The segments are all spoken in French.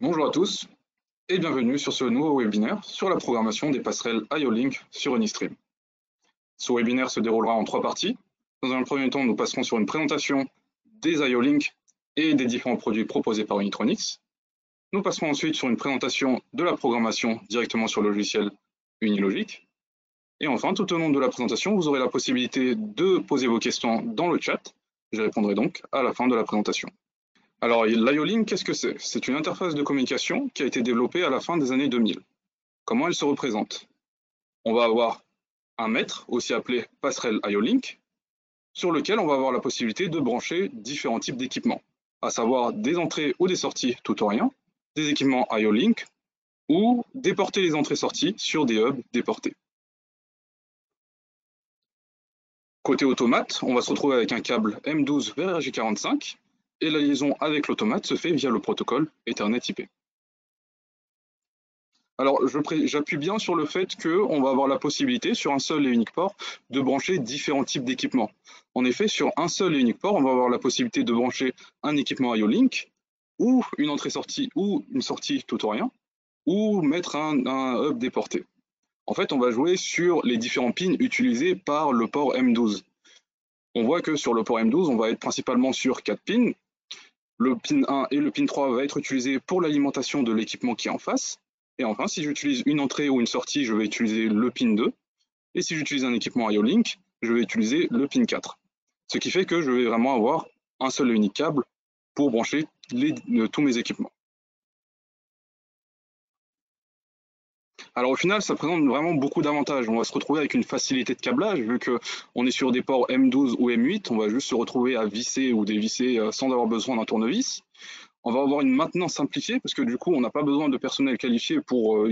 Bonjour à tous et bienvenue sur ce nouveau webinaire sur la programmation des passerelles IO-Link sur Unistream. Ce webinaire se déroulera en trois parties. Dans un premier temps, nous passerons sur une présentation des IO-Link et des différents produits proposés par Unitronics. Nous passerons ensuite sur une présentation de la programmation directement sur le logiciel Unilogic. Et enfin, tout au long de la présentation, vous aurez la possibilité de poser vos questions dans le chat. Je répondrai donc à la fin de la présentation. Alors, l'IO-Link, qu'est-ce que c'est? C'est une interface de communication qui a été développée à la fin des années 2000. Comment elle se représente? On va avoir un maître, aussi appelé passerelle IO-Link, sur lequel on va avoir la possibilité de brancher différents types d'équipements, à savoir des entrées ou des sorties tout ou rien, des équipements IO-Link, ou déporter les entrées-sorties sur des hubs déportés. Côté automate, on va se retrouver avec un câble M12 vers RJ45, et la liaison avec l'automate se fait via le protocole Ethernet IP. Alors, j'appuie bien sur le fait qu'on va avoir la possibilité, sur un seul et unique port, de brancher différents types d'équipements. En effet, sur un seul et unique port, on va avoir la possibilité de brancher un équipement IO-Link, ou une entrée-sortie, ou une sortie tout ou rien, ou mettre un hub déporté. En fait, on va jouer sur les différents pins utilisés par le port M12. On voit que sur le port M12, on va être principalement sur 4 pins. Le pin 1 et le pin 3 va être utilisé pour l'alimentation de l'équipement qui est en face. Et enfin, si j'utilise une entrée ou une sortie, je vais utiliser le pin 2. Et si j'utilise un équipement IO-Link, je vais utiliser le pin 4. Ce qui fait que je vais vraiment avoir un seul et unique câble pour brancher tous mes équipements. Alors au final, ça présente vraiment beaucoup d'avantages. On va se retrouver avec une facilité de câblage, vu qu'on est sur des ports M12 ou M8, on va juste se retrouver à visser ou dévisser sans avoir besoin d'un tournevis. On va avoir une maintenance simplifiée, parce que du coup, on n'a pas besoin de personnel qualifié pour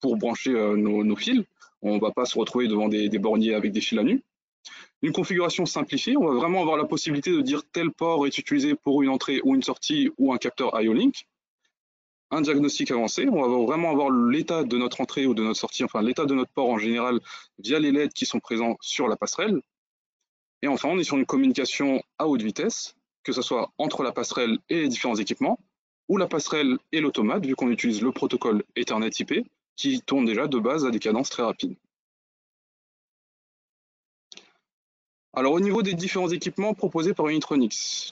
brancher nos fils. On ne va pas se retrouver devant des borniers avec des fils à nu. Une configuration simplifiée, on va vraiment avoir la possibilité de dire tel port est utilisé pour une entrée ou une sortie ou un capteur IO-Link. Un diagnostic avancé, on va vraiment avoir l'état de notre entrée ou de notre sortie, enfin l'état de notre port en général via les LED qui sont présents sur la passerelle. Et enfin, on est sur une communication à haute vitesse, que ce soit entre la passerelle et les différents équipements, ou la passerelle et l'automate, vu qu'on utilise le protocole Ethernet IP, qui tourne déjà de base à des cadences très rapides. Alors au niveau des différents équipements proposés par Unitronics,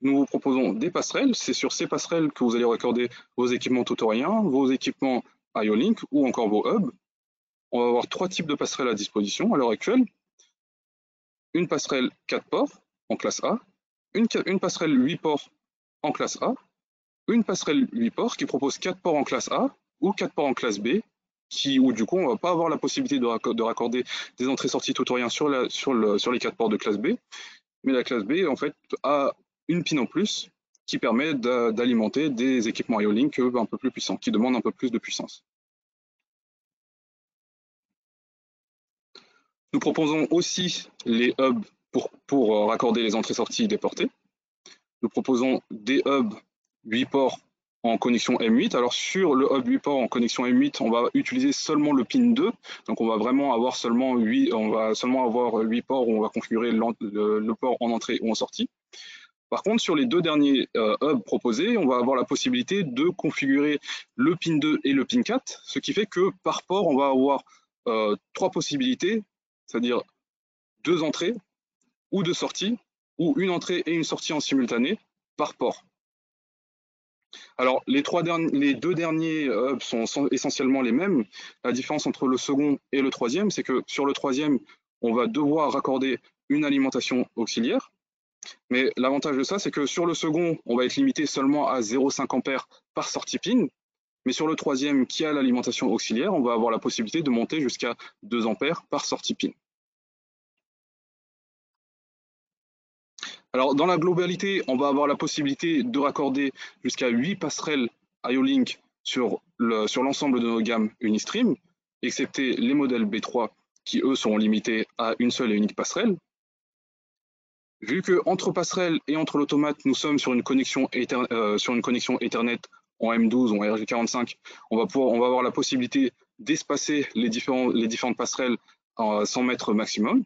nous vous proposons des passerelles. C'est sur ces passerelles que vous allez raccorder vos équipements tout ou rien, vos équipements IO-Link ou encore vos hubs. On va avoir trois types de passerelles à disposition à l'heure actuelle. Une passerelle 4 ports en classe A, une passerelle 8 ports en classe A, une passerelle 8 ports qui propose 4 ports en classe A ou 4 ports en classe B, où du coup on ne va pas avoir la possibilité de raccorder des entrées-sorties tout ou rien sur les 4 ports de classe B, mais la classe B en fait a une pin en plus qui permet d'alimenter des équipements IO-Link un peu plus puissants, qui demandent un peu plus de puissance. Nous proposons aussi les hubs pour raccorder les entrées-sorties déportées. Nous proposons des hubs 8 ports en connexion M8. Alors sur le hub 8 ports en connexion M8, on va utiliser seulement le pin 2. Donc on va vraiment avoir seulement 8 ports où on va configurer le port en entrée ou en sortie. Par contre, sur les deux derniers hubs proposés, on va avoir la possibilité de configurer le pin 2 et le pin 4, ce qui fait que par port, on va avoir trois possibilités, c'est-à-dire deux entrées ou deux sorties, ou une entrée et une sortie en simultané par port. Alors, les deux derniers hubs sont essentiellement les mêmes. La différence entre le second et le troisième, c'est que sur le troisième, on va devoir raccorder une alimentation auxiliaire. Mais l'avantage de ça, c'est que sur le second, on va être limité seulement à 0,5 A par sortie pin. Mais sur le troisième, qui a l'alimentation auxiliaire, on va avoir la possibilité de monter jusqu'à 2 A par sortie pin. Alors, dans la globalité, on va avoir la possibilité de raccorder jusqu'à 8 passerelles IO-Link sur l'ensemble de nos gammes Unistream, excepté les modèles B3 qui, eux, seront limités à une seule et unique passerelle. Vu que entre passerelle et entre l'automate, nous sommes sur une connexion Ethernet en M12 ou en RJ45, on va avoir la possibilité d'espacer les différentes passerelles à 100 mètres maximum.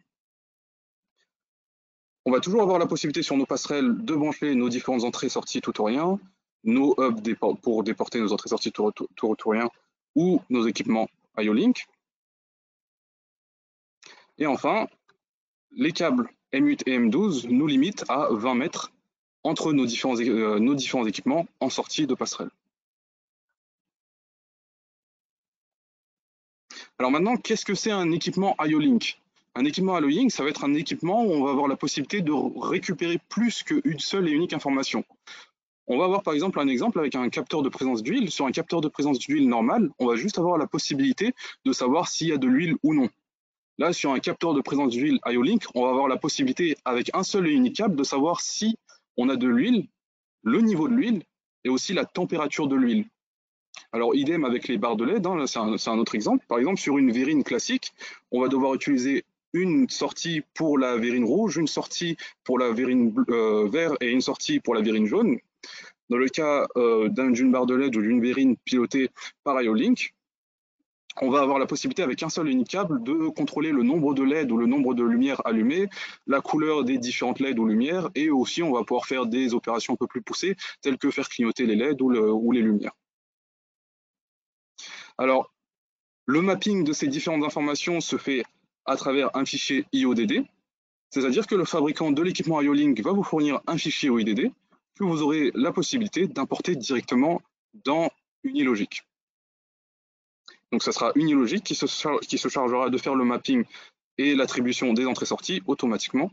On va toujours avoir la possibilité sur nos passerelles de brancher nos différentes entrées-sorties tout ou rien. nos hubs pour déporter nos entrées-sorties tout retouriens ou nos équipements IO-Link. Et enfin, les câbles M8 et M12 nous limitent à 20 mètres entre nos différents équipements en sortie de passerelle. Alors maintenant, qu'est-ce que c'est un équipement IO-Link? Un équipement IO-Link, ça va être un équipement où on va avoir la possibilité de récupérer plus qu'une seule et unique information. On va avoir par exemple un exemple avec un capteur de présence d'huile. Sur un capteur de présence d'huile normal, on va juste avoir la possibilité de savoir s'il y a de l'huile ou non. Là, sur un capteur de présence d'huile IO-Link, on va avoir la possibilité, avec un seul et unique câble, de savoir si on a de l'huile, le niveau de l'huile et aussi la température de l'huile. Alors, idem avec les barres de LED, hein, c'est un autre exemple. Par exemple, sur une verrine classique, on va devoir utiliser une sortie pour la verrine rouge, une sortie pour la verrine vert et une sortie pour la verrine jaune. Dans le cas d'une barre de LED ou d'une verrine pilotée par IO-Link, on va avoir la possibilité avec un seul et unique câble de contrôler le nombre de LED ou le nombre de lumières allumées, la couleur des différentes LED ou lumières, et aussi on va pouvoir faire des opérations un peu plus poussées, telles que faire clignoter les LED ou les lumières. Alors, le mapping de ces différentes informations se fait à travers un fichier IODD, c'est-à-dire que le fabricant de l'équipement IO-Link va vous fournir un fichier OIDD que vous aurez la possibilité d'importer directement dans Unilogic. Donc ça sera Unilogic qui se chargera de faire le mapping et l'attribution des entrées-sorties automatiquement,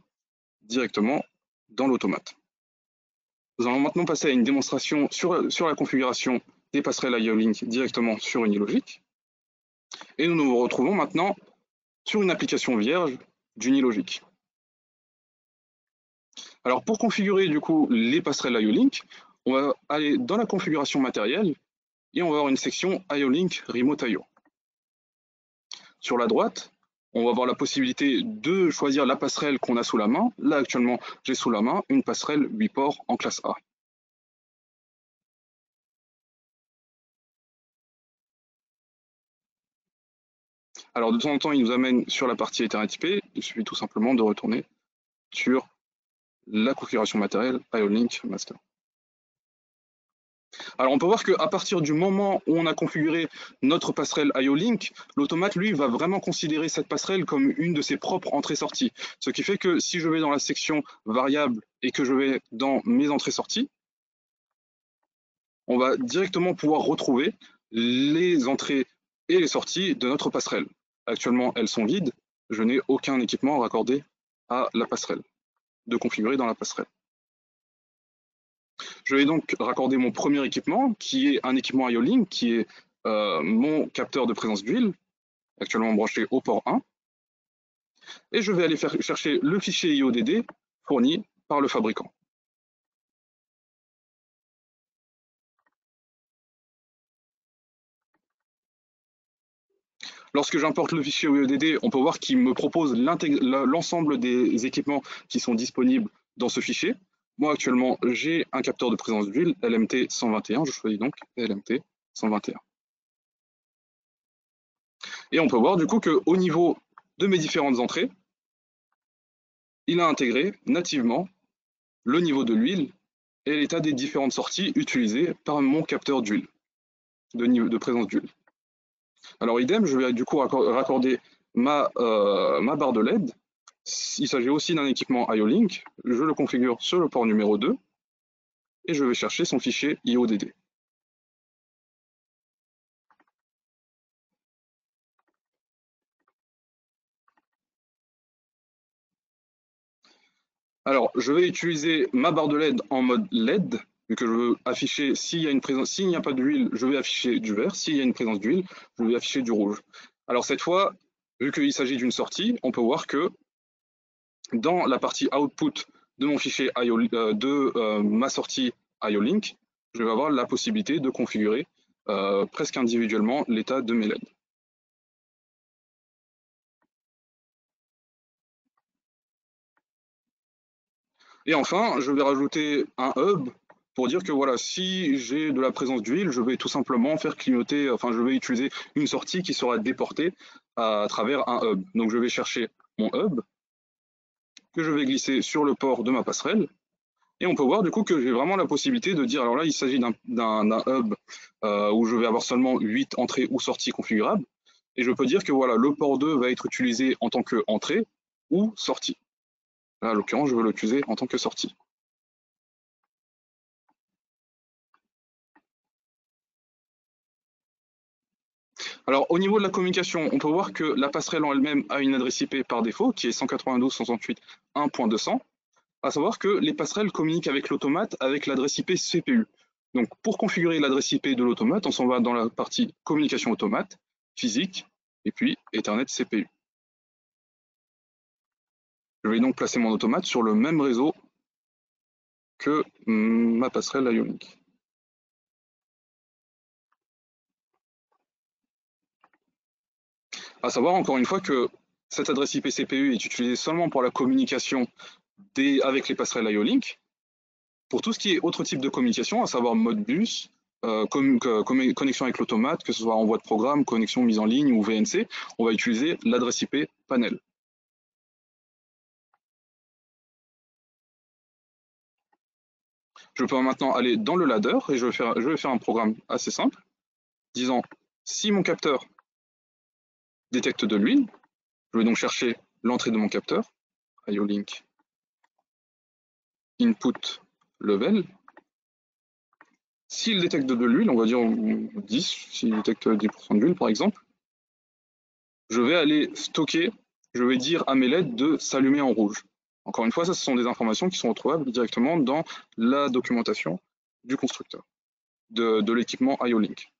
directement dans l'automate. Nous allons maintenant passer à une démonstration sur la configuration des passerelles IO-Link directement sur Unilogic. Et nous nous retrouvons maintenant sur une application vierge d'Unilogic. Alors pour configurer du coup les passerelles IO-Link, on va aller dans la configuration matérielle et on va avoir une section IO-Link Remote IO. Sur la droite, on va avoir la possibilité de choisir la passerelle qu'on a sous la main. Là actuellement, j'ai sous la main une passerelle 8 ports en classe A. Alors de temps en temps, il nous amène sur la partie Ethernet IP. Il suffit tout simplement de retourner sur la configuration matérielle IO-Link Master. Alors on peut voir qu'à partir du moment où on a configuré notre passerelle IO-Link, l'automate lui va vraiment considérer cette passerelle comme une de ses propres entrées-sorties. Ce qui fait que si je vais dans la section variable et que je vais dans mes entrées-sorties, on va directement pouvoir retrouver les entrées et les sorties de notre passerelle. Actuellement, elles sont vides. Je n'ai aucun équipement raccordé à la passerelle, de configurer dans la passerelle. Je vais donc raccorder mon premier équipement, qui est un équipement IO-Link, qui est mon capteur de présence d'huile, actuellement branché au port 1. Et je vais aller chercher le fichier IODD fourni par le fabricant. Lorsque j'importe le fichier IODD, on peut voir qu'il me propose l'ensemble des équipements qui sont disponibles dans ce fichier. Moi, actuellement, j'ai un capteur de présence d'huile LMT 121. Je choisis donc LMT 121. Et on peut voir du coup qu'au niveau de mes différentes entrées, il a intégré nativement le niveau de l'huile et l'état des différentes sorties utilisées par mon capteur d'huile, de présence d'huile. Alors idem, je vais du coup raccorder ma barre de LED. Il s'agit aussi d'un équipement IO-Link. Je le configure sur le port numéro 2 et je vais chercher son fichier IODD. Alors, je vais utiliser ma barre de LED en mode LED, vu que je veux afficher s'il n'y a pas d'huile, je vais afficher du vert. S'il y a une présence d'huile, je vais afficher du rouge. Alors cette fois, vu qu'il s'agit d'une sortie, on peut voir que dans la partie output de mon fichier ma sortie IO-Link, je vais avoir la possibilité de configurer presque individuellement l'état de mes LED. Et enfin, je vais rajouter un hub pour dire que voilà, si j'ai de la présence d'huile, je vais tout simplement faire clignoter, enfin je vais utiliser une sortie qui sera déportée à travers un hub. Donc je vais chercher mon hub, que je vais glisser sur le port de ma passerelle, Et on peut voir du coup que j'ai vraiment la possibilité de dire, alors là, il s'agit d'un hub où je vais avoir seulement 8 entrées ou sorties configurables. Et je peux dire que voilà, le port 2 va être utilisé en tant qu'entrée ou sortie. Là, en l'occurrence, je veux l'utiliser en tant que sortie. Alors, au niveau de la communication, on peut voir que la passerelle en elle-même a une adresse IP par défaut qui est 192.168.1.200. À savoir que les passerelles communiquent avec l'automate avec l'adresse IP CPU. Donc, pour configurer l'adresse IP de l'automate, on s'en va dans la partie communication automate, physique, et puis Ethernet CPU. Je vais donc placer mon automate sur le même réseau que ma passerelle IO-Link. À savoir encore une fois que cette adresse IP CPU est utilisée seulement pour la communication avec les passerelles IO-Link. Pour tout ce qui est autre type de communication, à savoir Modbus, connexion avec l'automate, que ce soit envoi de programme, connexion mise en ligne ou VNC, on va utiliser l'adresse IP panel. Je peux maintenant aller dans le ladder et je vais faire un programme assez simple, disant si mon capteur détecte de l'huile, je vais donc chercher l'entrée de mon capteur, IO-Link input level. S'il détecte de l'huile, on va dire 10, s'il détecte 10% d'huile par exemple, je vais aller stocker, je vais dire à mes LED de s'allumer en rouge. Encore une fois, ça, ce sont des informations qui sont retrouvables directement dans la documentation du constructeur, de l'équipement IO-Link.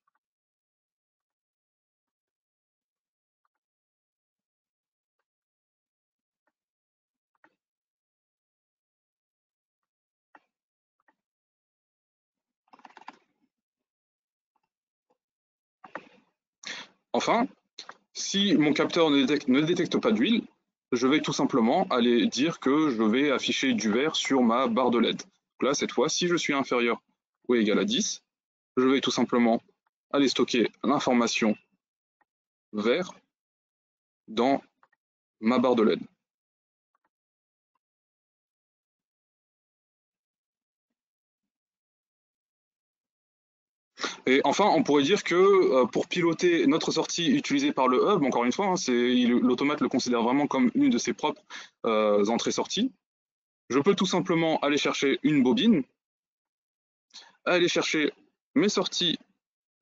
Enfin, si mon capteur ne détecte pas d'huile, je vais tout simplement aller dire que je vais afficher du vert sur ma barre de LED. Donc là, cette fois, si je suis inférieur ou égal à 10, je vais tout simplement aller stocker l'information vert dans ma barre de LED. Et enfin, on pourrait dire que pour piloter notre sortie utilisée par le hub, encore une fois, hein, l'automate le considère vraiment comme une de ses propres entrées-sorties. Je peux tout simplement aller chercher une bobine, aller chercher mes sorties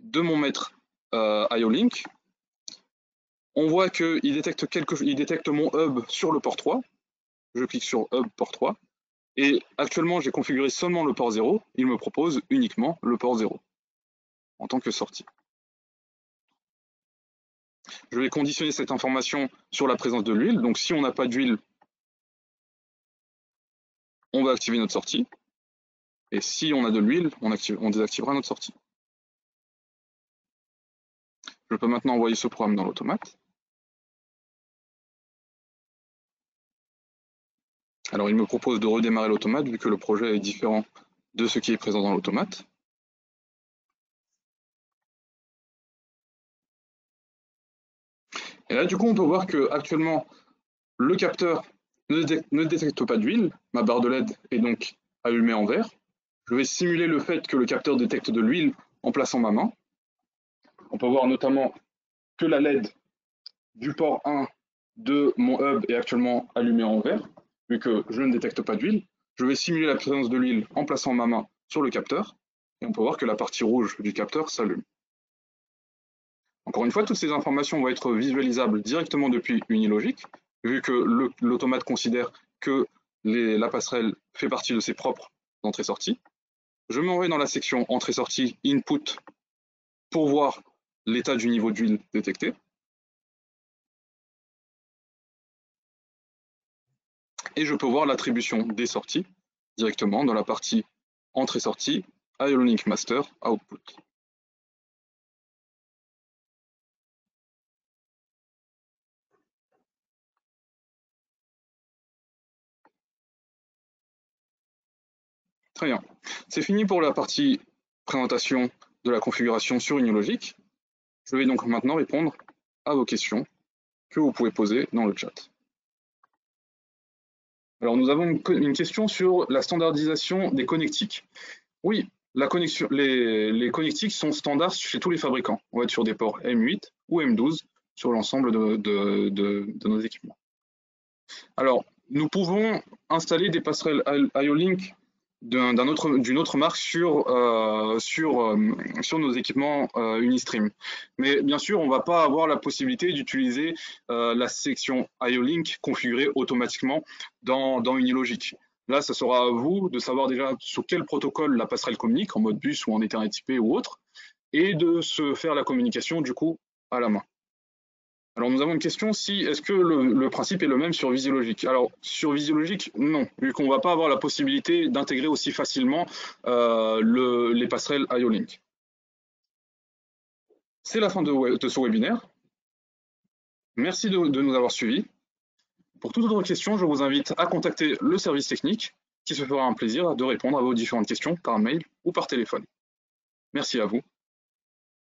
de mon maître IO-Link. On voit qu'il détecte mon hub sur le port 3. Je clique sur hub port 3. Et actuellement, j'ai configuré seulement le port 0. Il me propose uniquement le port 0 en tant que sortie. Je vais conditionner cette information sur la présence de l'huile. Donc si on n'a pas d'huile, on va activer notre sortie. Et si on a de l'huile, on désactivera notre sortie. Je peux maintenant envoyer ce programme dans l'automate. Alors il me propose de redémarrer l'automate vu que le projet est différent de ce qui est présent dans l'automate. Et là du coup on peut voir que actuellement le capteur ne détecte pas d'huile, ma barre de LED est donc allumée en vert. Je vais simuler le fait que le capteur détecte de l'huile en plaçant ma main. On peut voir notamment que la LED du port 1 de mon hub est actuellement allumée en vert, vu que je ne détecte pas d'huile. Je vais simuler la présence de l'huile en plaçant ma main sur le capteur, et on peut voir que la partie rouge du capteur s'allume. Encore une fois, toutes ces informations vont être visualisables directement depuis Unilogic, vu que l'automate considère que la passerelle fait partie de ses propres entrées-sorties. Je m'en vais dans la section entrée-sortie input pour voir l'état du niveau d'huile détecté. Et je peux voir l'attribution des sorties directement dans la partie entrée-sortie IO-Link Master Output. Très bien. C'est fini pour la partie présentation de la configuration sur Unilogic. Je vais donc maintenant répondre à vos questions que vous pouvez poser dans le chat. Alors, nous avons une question sur la standardisation des connectiques. Oui, les connectiques sont standards chez tous les fabricants. On va être sur des ports M8 ou M12 sur l'ensemble de nos équipements. Alors, nous pouvons installer des passerelles IO-Link d'une autre marque sur nos équipements Unistream. Mais bien sûr, on ne va pas avoir la possibilité d'utiliser la section IO-Link configurée automatiquement dans Unilogic. Là, ça sera à vous de savoir déjà sur quel protocole la passerelle communique, en mode bus ou en Ethernet IP ou autre, et de se faire la communication du coup à la main. Alors nous avons une question, est-ce que le principe est le même sur Visiologic? Alors sur Visiologic, non, vu qu'on ne va pas avoir la possibilité d'intégrer aussi facilement les passerelles IO-Link. C'est la fin de ce webinaire. Merci de nous avoir suivis. Pour toute autre question, je vous invite à contacter le service technique qui se fera un plaisir de répondre à vos différentes questions par mail ou par téléphone. Merci à vous.